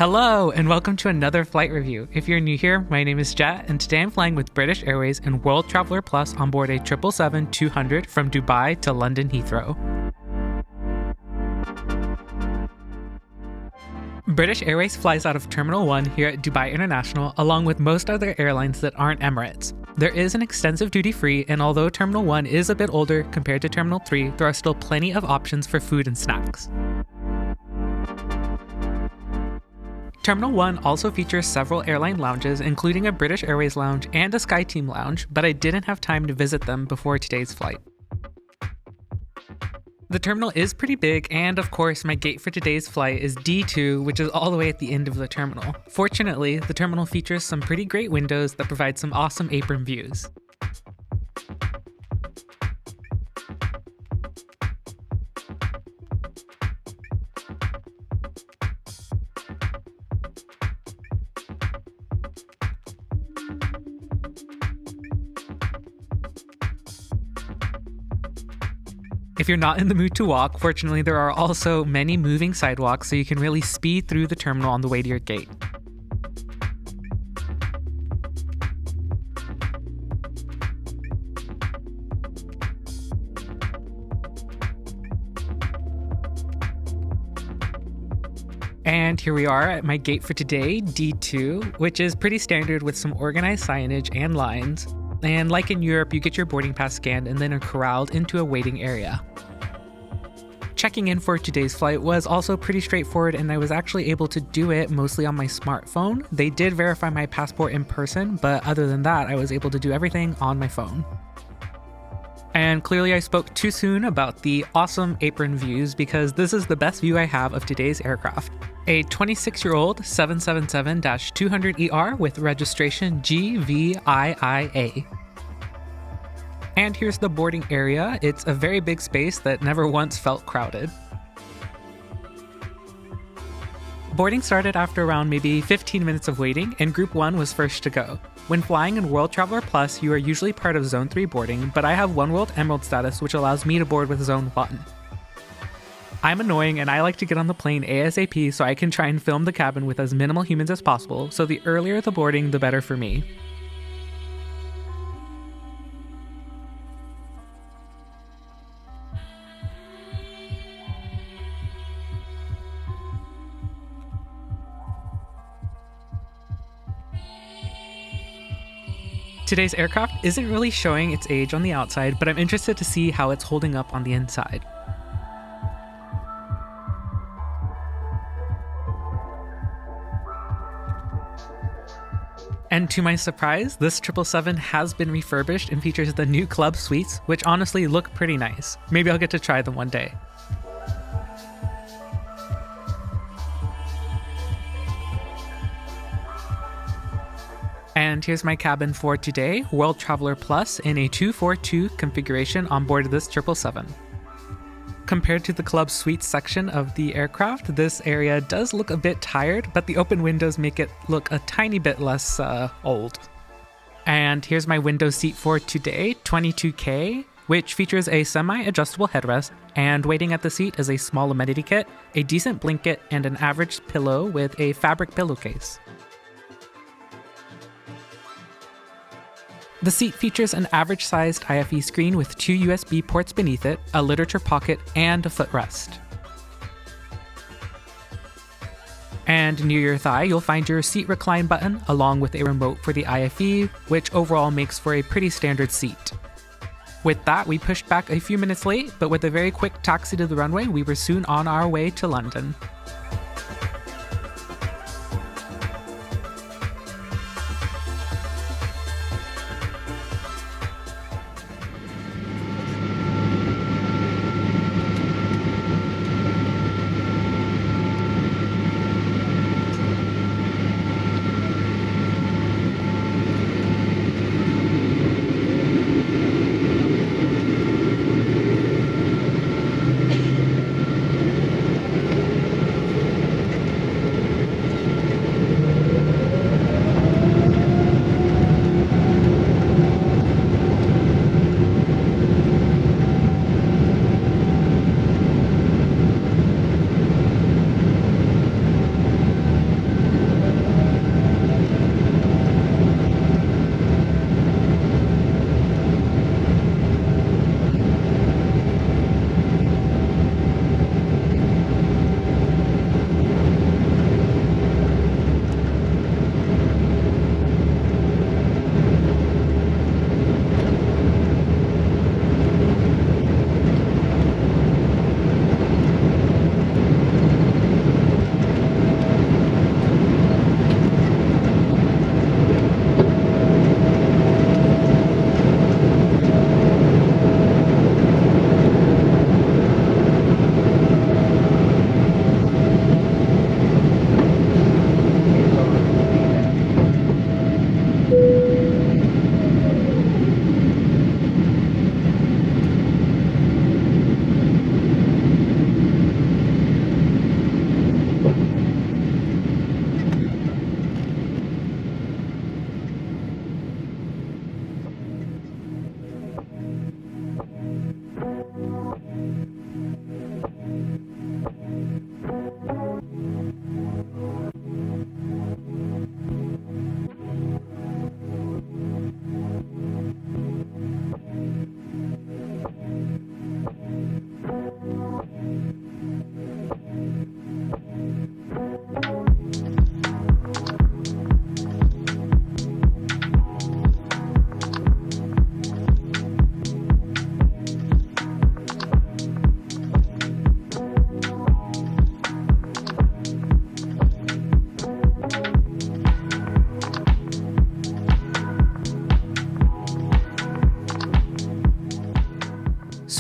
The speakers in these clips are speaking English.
Hello, and welcome to another flight review. If you're new here, my name is Jet, and today I'm flying with British Airways and World Traveller Plus on board a 777-200 from Dubai to London Heathrow. British Airways flies out of Terminal 1 here at Dubai International, along with most other airlines that aren't Emirates. There is an extensive duty-free, and although Terminal 1 is a bit older compared to Terminal 3, there are still plenty of options for food and snacks. Terminal 1 also features several airline lounges, including a British Airways lounge and a SkyTeam lounge, but I didn't have time to visit them before today's flight. The terminal is pretty big, and of course my gate for today's flight is D2, which is all the way at the end of the terminal. Fortunately, the terminal features some pretty great windows that provide some awesome apron views. If you're not in the mood to walk, fortunately there are also many moving sidewalks, so you can really speed through the terminal on the way to your gate. And here we are at my gate for today, D2, which is pretty standard with some organized signage and lines. And like in Europe, you get your boarding pass scanned and then are corralled into a waiting area. Checking in for today's flight was also pretty straightforward, and I was actually able to do it mostly on my smartphone. They did verify my passport in person, but other than that, I was able to do everything on my phone. And clearly I spoke too soon about the awesome apron views, because this is the best view I have of today's aircraft. A 26-year-old 777-200ER with registration GVIIA. And here's the boarding area. It's a very big space that never once felt crowded. Boarding started after around maybe 15 minutes of waiting, and Group 1 was first to go. When flying in World Traveller Plus, you are usually part of Zone 3 boarding, but I have One World Emerald status, which allows me to board with Zone 1. I'm annoying, and I like to get on the plane ASAP so I can try and film the cabin with as minimal humans as possible, so the earlier the boarding, the better for me. Today's aircraft isn't really showing its age on the outside, but I'm interested to see how it's holding up on the inside. And to my surprise, this 777 has been refurbished and features the new club suites, which honestly look pretty nice. Maybe I'll get to try them one day. And here's my cabin for today, World Traveller Plus in a 242 configuration on board this 777. Compared to the club suite section of the aircraft, this area does look a bit tired, but the open windows make it look a tiny bit less old. And here's my window seat for today, 22K, which features a semi-adjustable headrest, and waiting at the seat is a small amenity kit, a decent blanket, and an average pillow with a fabric pillowcase. The seat features an average-sized IFE screen with 2 USB ports beneath it, a literature pocket, and a footrest. And near your thigh, you'll find your seat recline button, along with a remote for the IFE, which overall makes for a pretty standard seat. With that, we pushed back a few minutes late, but with a very quick taxi to the runway, we were soon on our way to London.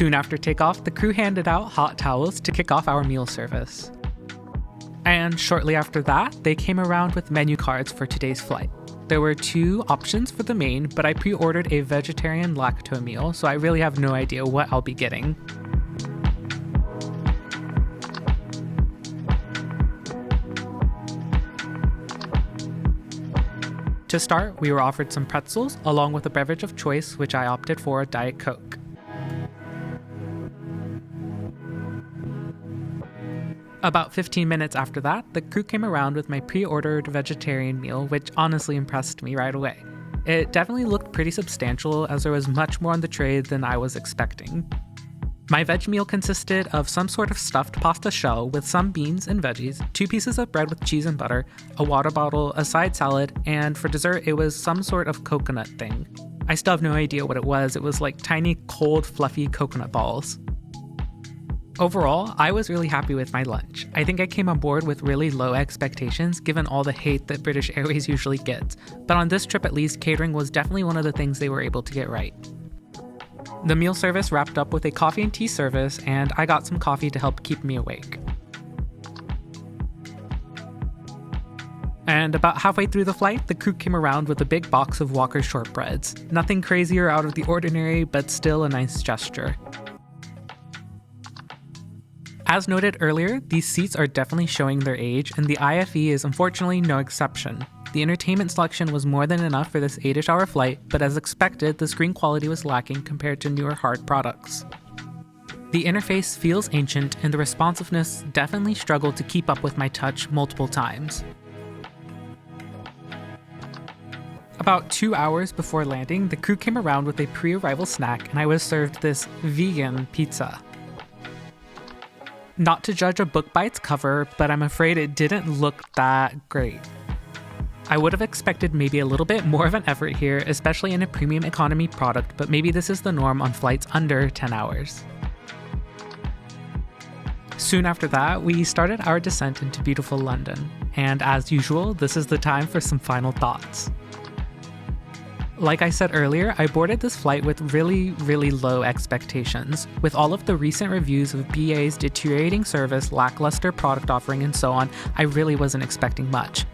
Soon after takeoff, the crew handed out hot towels to kick off our meal service. And shortly after that, they came around with menu cards for today's flight. There were 2 options for the main, but I pre-ordered a vegetarian lacto meal, so I really have no idea what I'll be getting. To start, we were offered some pretzels, along with a beverage of choice, which I opted for a Diet Coke. About 15 minutes after that, the crew came around with my pre-ordered vegetarian meal, which honestly impressed me right away. It definitely looked pretty substantial, as there was much more on the tray than I was expecting. My veg meal consisted of some sort of stuffed pasta shell with some beans and veggies, 2 pieces of bread with cheese and butter, a water bottle, a side salad, and for dessert it was some sort of coconut thing. I still have no idea what it was. It was like tiny, cold, fluffy coconut balls. Overall, I was really happy with my lunch. I think I came on board with really low expectations given all the hate that British Airways usually gets, but on this trip at least, catering was definitely one of the things they were able to get right. The meal service wrapped up with a coffee and tea service, and I got some coffee to help keep me awake. And about halfway through the flight, the crew came around with a big box of Walker's shortbreads. Nothing crazy or out of the ordinary, but still a nice gesture. As noted earlier, these seats are definitely showing their age, and the IFE is unfortunately no exception. The entertainment selection was more than enough for this 8-ish hour flight, but as expected, the screen quality was lacking compared to newer hard products. The interface feels ancient, and the responsiveness definitely struggled to keep up with my touch multiple times. About 2 hours before landing, the crew came around with a pre-arrival snack, and I was served this vegan pizza. Not to judge a book by its cover, but I'm afraid it didn't look that great. I would have expected maybe a little bit more of an effort here, especially in a premium economy product, but maybe this is the norm on flights under 10 hours. Soon after that, we started our descent into beautiful London, and as usual, this is the time for some final thoughts. Like I said earlier, I boarded this flight with really low expectations. With all of the recent reviews of BA's deteriorating service, lackluster product offering, and so on, I really wasn't expecting much.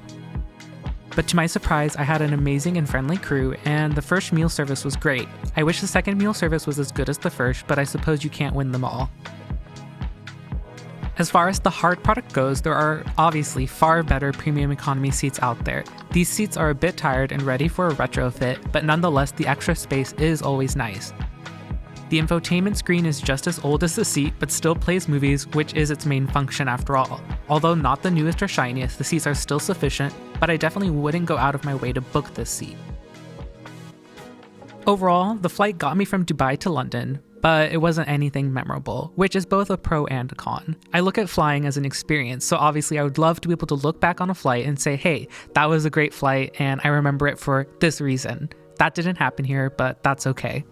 But to my surprise, I had an amazing and friendly crew, and the first meal service was great. I wish the second meal service was as good as the first, but I suppose you can't win them all. As far as the hard product goes, there are obviously far better premium economy seats out there. These seats are a bit tired and ready for a retrofit, but nonetheless the extra space is always nice. The infotainment screen is just as old as the seat, but still plays movies, which is its main function after all. Although not the newest or shiniest, the seats are still sufficient, but I definitely wouldn't go out of my way to book this seat. Overall, the flight got me from Dubai to London, but it wasn't anything memorable, which is both a pro and a con. I look at flying as an experience, so obviously I would love to be able to look back on a flight and say, hey, that was a great flight and I remember it for this reason. That didn't happen here, but that's okay.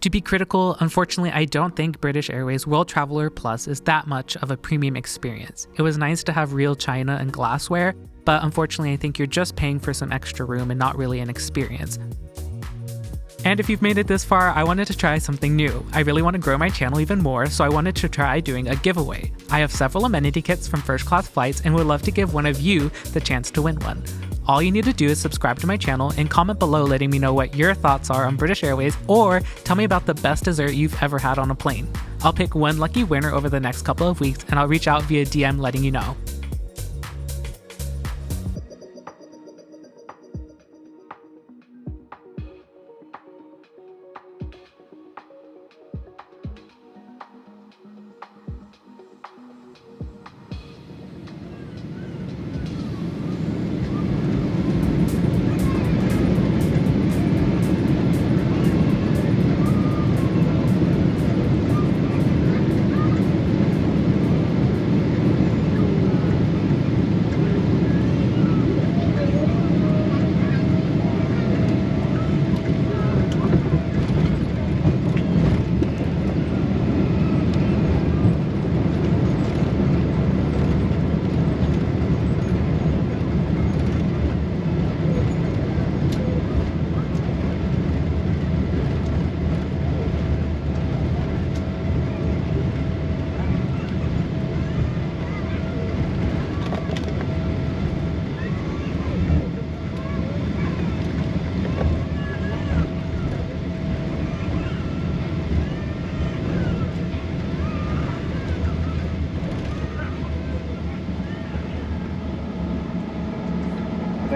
To be critical, unfortunately, I don't think British Airways World Traveller Plus is that much of a premium experience. It was nice to have real china and glassware, but unfortunately I think you're just paying for some extra room and not really an experience. And if you've made it this far, I wanted to try something new. I really want to grow my channel even more, so I wanted to try doing a giveaway. I have several amenity kits from first class flights and would love to give one of you the chance to win one. All you need to do is subscribe to my channel and comment below letting me know what your thoughts are on British Airways, or tell me about the best dessert you've ever had on a plane. I'll pick one lucky winner over the next couple of weeks and I'll reach out via DM letting you know.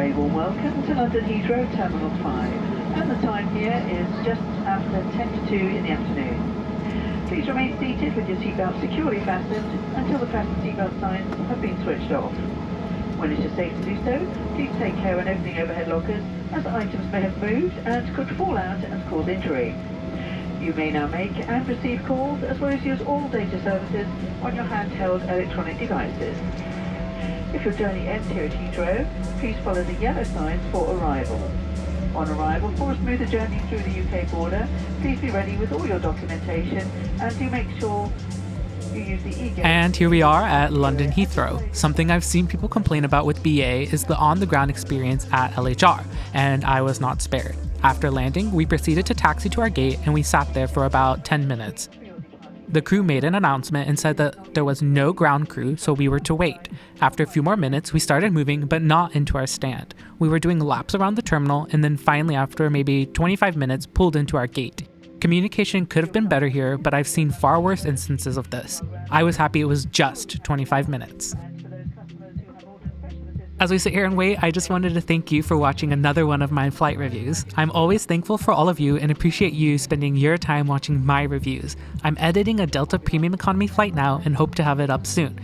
very warm welcome to London Heathrow Terminal 5, and the time here is just after 10 to 2 in the afternoon. Please remain seated with your seatbelt securely fastened until the fasten seatbelt signs have been switched off. When it is safe to do so, please take care when opening overhead lockers, as items may have moved and could fall out and cause injury. You may now make and receive calls as well as use all data services on your handheld electronic devices. If your journey ends here at Heathrow, please follow the yellow signs for arrival. On arrival, for a smoother journey through the UK border, please be ready with all your documentation and do make sure you use the e-gate. And here we are at London Heathrow. Something I've seen people complain about with BA is the on-the-ground experience at LHR, and I was not spared. After landing, we proceeded to taxi to our gate and we sat there for about 10 minutes. The crew made an announcement and said that there was no ground crew, so we were to wait. After a few more minutes, we started moving, but not into our stand. We were doing laps around the terminal and then finally, after maybe 25 minutes, pulled into our gate. Communication could have been better here, but I've seen far worse instances of this. I was happy it was just 25 minutes. As we sit here and wait, I just wanted to thank you for watching another one of my flight reviews. I'm always thankful for all of you and appreciate you spending your time watching my reviews. I'm editing a Delta Premium Economy flight now and hope to have it up soon.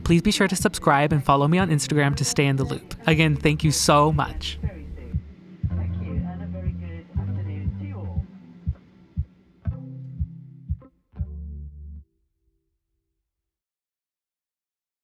Please be sure to subscribe and follow me on Instagram to stay in the loop. Again, thank you so much.